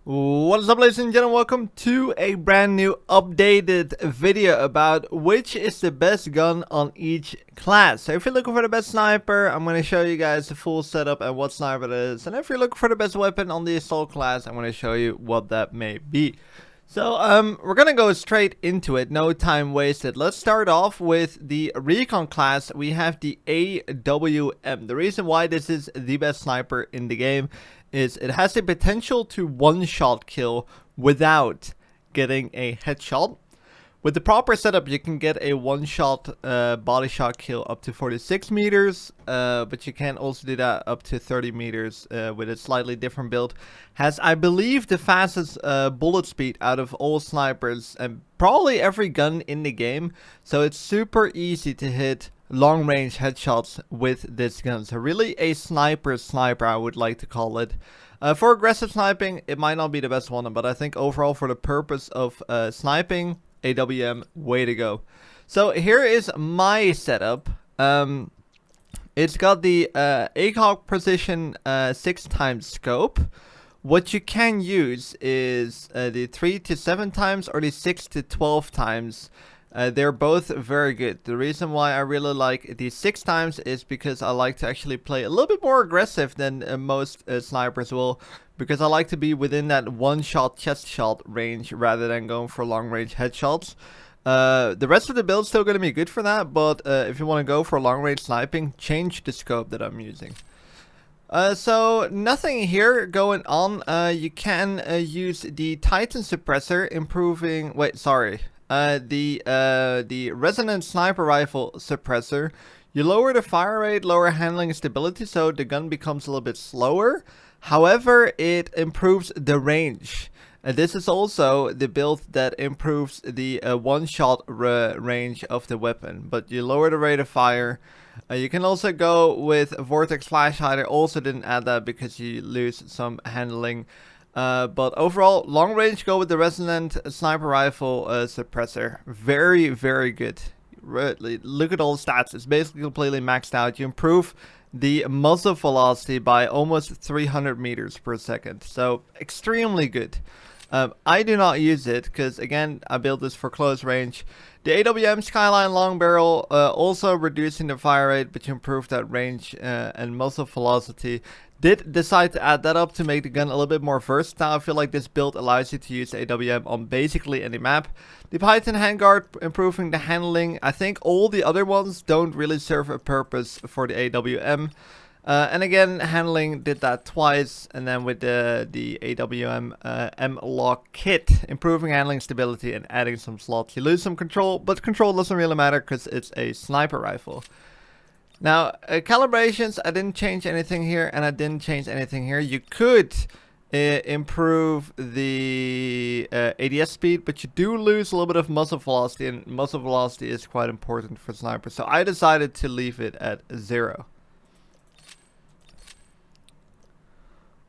What is up, ladies and gentlemen? Welcome to a brand new updated video about which is the best gun on each class. So if you're looking for the best sniper, I'm going to show you guys the full setup and what sniper it is. And if you're looking for the best weapon on the assault class, I'm going to show you what that may be. So we're going to go straight into it, no time wasted. Let's start off with the Recon class. We have the AWM. The reason why this is the best sniper in the game is it has the potential to one-shot kill without getting a headshot. With the proper setup, you can get a one-shot body shot kill up to 46 meters, but you can also do that up to 30 meters with a slightly different build. Has, I believe, the fastest bullet speed out of all snipers and probably every gun in the game. So it's super easy to hit long-range headshots with this gun. So really a sniper, I would like to call it. For aggressive sniping, it might not be the best one, but I think overall for the purpose of sniping, AWM, way to go. So here is my setup. It's got the ACOG precision 6x scope. What you can use is the 3 to 7 times or the 6 to 12 times. They're both very good. The reason why I really like the 6 times is because I like to actually play a little bit more aggressive than most snipers will, because I like to be within that one-shot chest shot range rather than going for long-range headshots. The rest of the build's still going to be good for that, but if you want to go for long-range sniping, change the scope that I'm using. So nothing here going on. You can use the Titan suppressor, improving. Wait, sorry. The resonant sniper rifle suppressor. You lower the fire rate, lower handling stability, so the gun becomes a little bit slower. However, it improves the range. This is also the build that improves the one-shot range of the weapon, but you lower the rate of fire. You can also go with Vortex Flash Hider. Also didn't add that because you lose some handling. But overall, long range, go with the resonant sniper rifle suppressor. Very, very good. Look at all the stats. It's basically completely maxed out. You improve the muzzle velocity by almost 300 meters per second. So extremely good. I do not use it because, again, I built this for close range. The AWM Skyline Long Barrel, also reducing the fire rate, but you improve that range and muzzle velocity. Did decide to add that up to make the gun a little bit more versatile. I feel like this build allows you to use AWM on basically any map. The Python handguard, improving the handling. I think all the other ones don't really serve a purpose for the AWM. And again, handling, did that twice. And then with the AWM M-Lock kit, improving handling stability and adding some slots. You lose some control, but control doesn't really matter because it's a sniper rifle. Now, calibrations, I didn't change anything here, and I didn't change anything here. You could improve the ADS speed, but you do lose a little bit of muzzle velocity, and muzzle velocity is quite important for snipers. So I decided to leave it at 0.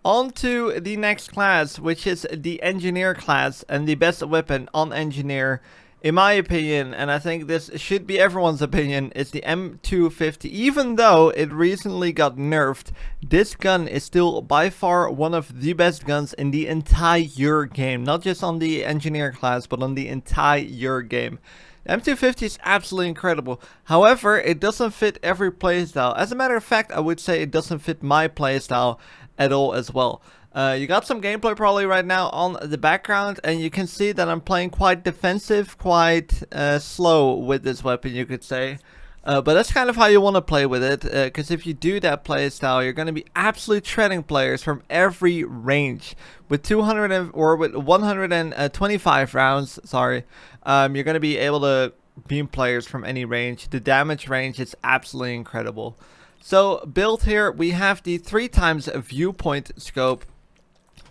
On to the next class, which is the Engineer class, and the best weapon on Engineer, in my opinion, and I think this should be everyone's opinion, is the M250. Even though it recently got nerfed, this gun is still by far one of the best guns in the entire game. Not just on the Engineer class, but on the entire game. The M250 is absolutely incredible. However, it doesn't fit every playstyle. As a matter of fact, I would say it doesn't fit my playstyle at all as well. You got some gameplay probably right now on the background, and you can see that I'm playing quite defensive, quite slow with this weapon, you could say. But that's kind of how you want to play with it, because if you do that playstyle, you're going to be absolutely shredding players from every range. With 125 rounds, sorry, you're going to be able to beam players from any range. The damage range is absolutely incredible. So built here, we have the 3 times viewpoint scope,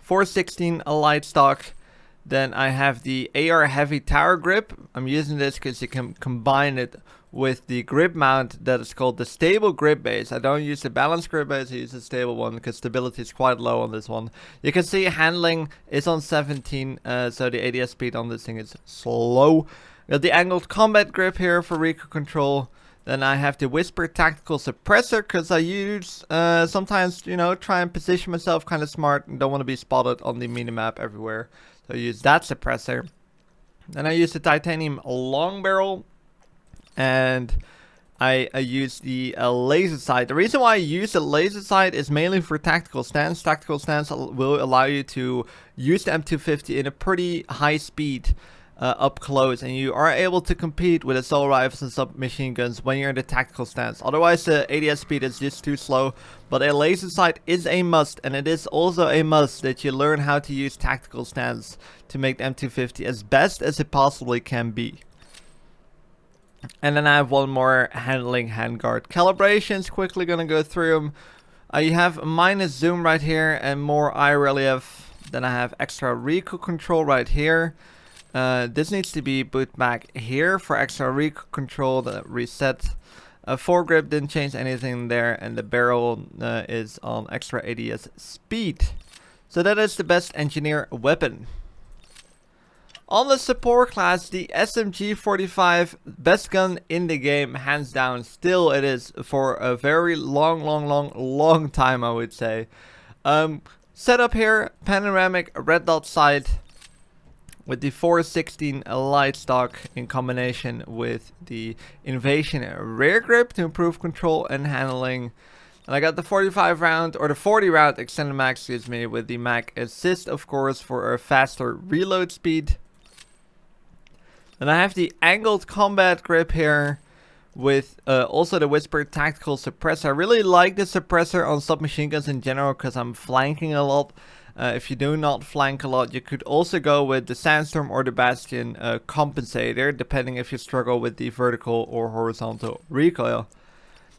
416 light stock. Then I have the AR heavy tower grip. I'm using this because you can combine it with the grip mount that is called the stable grip base. I don't use the balanced grip base, I use the stable one because stability is quite low on this one. You can see handling is on 17, so the ADS speed on this thing is slow. Got the angled combat grip here for recoil control. Then I have the Whisper Tactical Suppressor, because I use, sometimes, you know, try and position myself kind of smart and don't want to be spotted on the minimap everywhere. So I use that suppressor. Then I use the Titanium Long Barrel, and I use the laser sight. The reason why I use the laser sight is mainly for tactical stance. Tactical stance will allow you to use the M250 in a pretty high speed up close, and you are able to compete with assault rifles and submachine guns when you're in the tactical stance. Otherwise the ADS speed is just too slow, but a laser sight is a must, and it is also a must that you learn how to use tactical stance to make the M250 as best as it possibly can be. And then I have one more handling handguard. Calibrations, quickly gonna go through them. You have minus zoom right here and more eye relief. Then I have extra recoil control right here. This needs to be put back here for extra recoil control. The reset. Foregrip didn't change anything there, and the barrel is on extra ADS speed. So that is the best engineer weapon. On the support class, the SMG-45, best gun in the game, hands down. Still it is for a very long time, I would say. Setup here, panoramic red dot sight with the 416 light stock in combination with the Invasion rear grip to improve control and handling. And I got the 45 round, or the 40 round extended mag, excuse me, with the mag assist, of course, for a faster reload speed. And I have the angled combat grip here with also the Whisper Tactical Suppressor. I really like the suppressor on submachine guns in general because I'm flanking a lot. If you do not flank a lot, you could also go with the Sandstorm or the Bastion compensator, depending if you struggle with the vertical or horizontal recoil.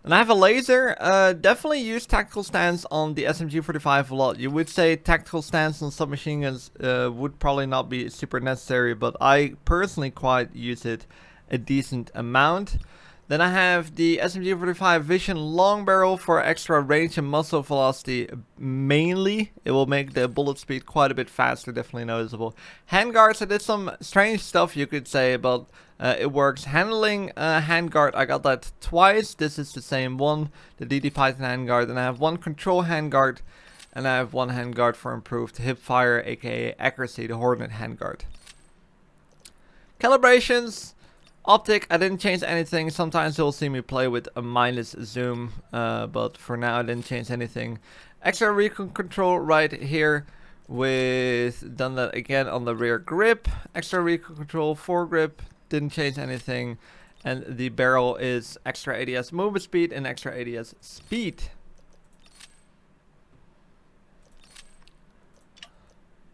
And I have a laser. Definitely use tactical stance on the SMG-45 a lot. You would say tactical stance on submachine guns would probably not be super necessary, but I personally quite use it a decent amount. Then I have the SMG-45 Vision Long Barrel for extra range and muzzle velocity mainly. It will make the bullet speed quite a bit faster, definitely noticeable. Handguards, I did some strange stuff you could say, but it works. Handling handguard, I got that twice. This is the same one, the DD Python handguard. And I have one control handguard, and I have one handguard for improved hip fire, aka accuracy, the Hornet handguard. Calibrations. Optic, I didn't change anything. Sometimes you'll see me play with a minus zoom, but for now I didn't change anything. Extra recoil control right here with, done that again on the rear grip. Extra recoil control, foregrip, didn't change anything. And the barrel is extra ADS movement speed and extra ADS speed.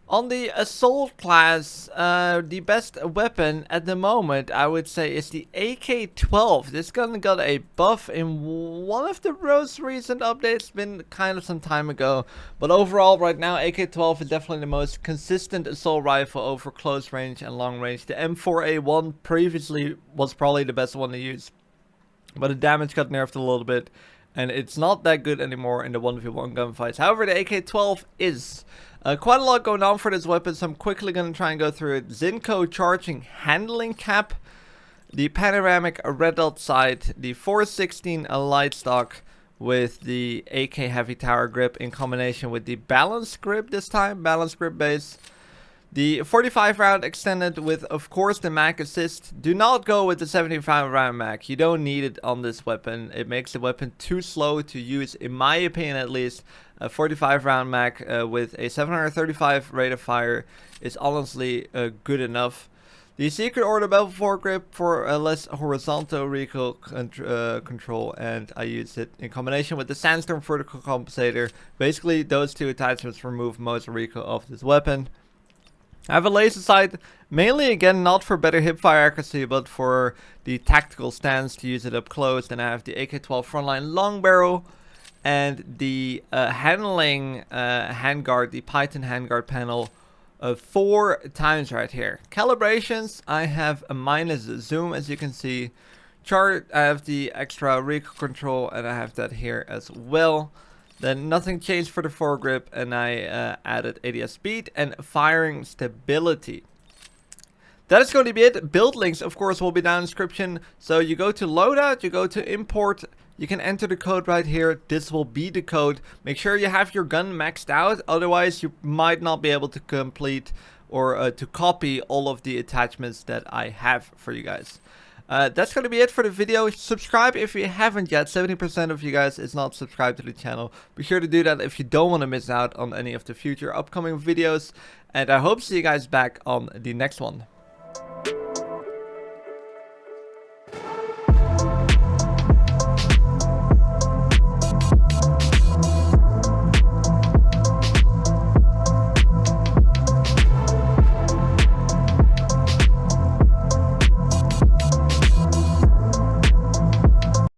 On the assault class, the best weapon at the moment, I would say, is the AK-12. This gun got a buff in one of the most recent updates, been kind of some time ago. But overall, right now, AK-12 is definitely the most consistent assault rifle over close range and long range. The M4A1 previously was probably the best one to use, but the damage got nerfed a little bit, and it's not that good anymore in the 1v1 gunfights. However, the AK-12 is... quite a lot going on for this weapon, so I'm quickly going to try and go through it. Zinco charging handling cap, the panoramic red dot sight, the 416 light stock with the AK heavy tower grip in combination with the balanced grip this time, balanced grip base. The 45 round extended with, of course, the mag assist. Do not go with the 75 round mag. You don't need it on this weapon. It makes the weapon too slow to use, in my opinion at least. A 45 round mag with a 735 rate of fire is honestly good enough. The Secret Order Bevel foregrip for a less horizontal recoil control, and I use it in combination with the Sandstorm vertical compensator. Basically, those two attachments remove most recoil of this weapon. I have a laser sight, mainly again not for better hipfire accuracy, but for the tactical stance to use it up close. Then I have the AK-12 frontline long barrel and the handling handguard, the Python handguard panel 4 times right here. Calibrations, I have a minus zoom, as you can see. Chart, I have the extra recoil control, and I have that here as well. Then nothing changed for the foregrip, and I added ADS speed and firing stability. that is going to be it. Build links, of course, will be down in the description. So you go to loadout, you go to import, you can enter the code right here. This will be the code. Make sure you have your gun maxed out, otherwise you might not be able to complete or to copy all of the attachments that I have for you guys. That's going to be it for the video. Subscribe if you haven't yet. 70% of you guys is not subscribed to the channel. Be sure to do that if you don't want to miss out on any of the future upcoming videos. And I hope to see you guys back on the next one.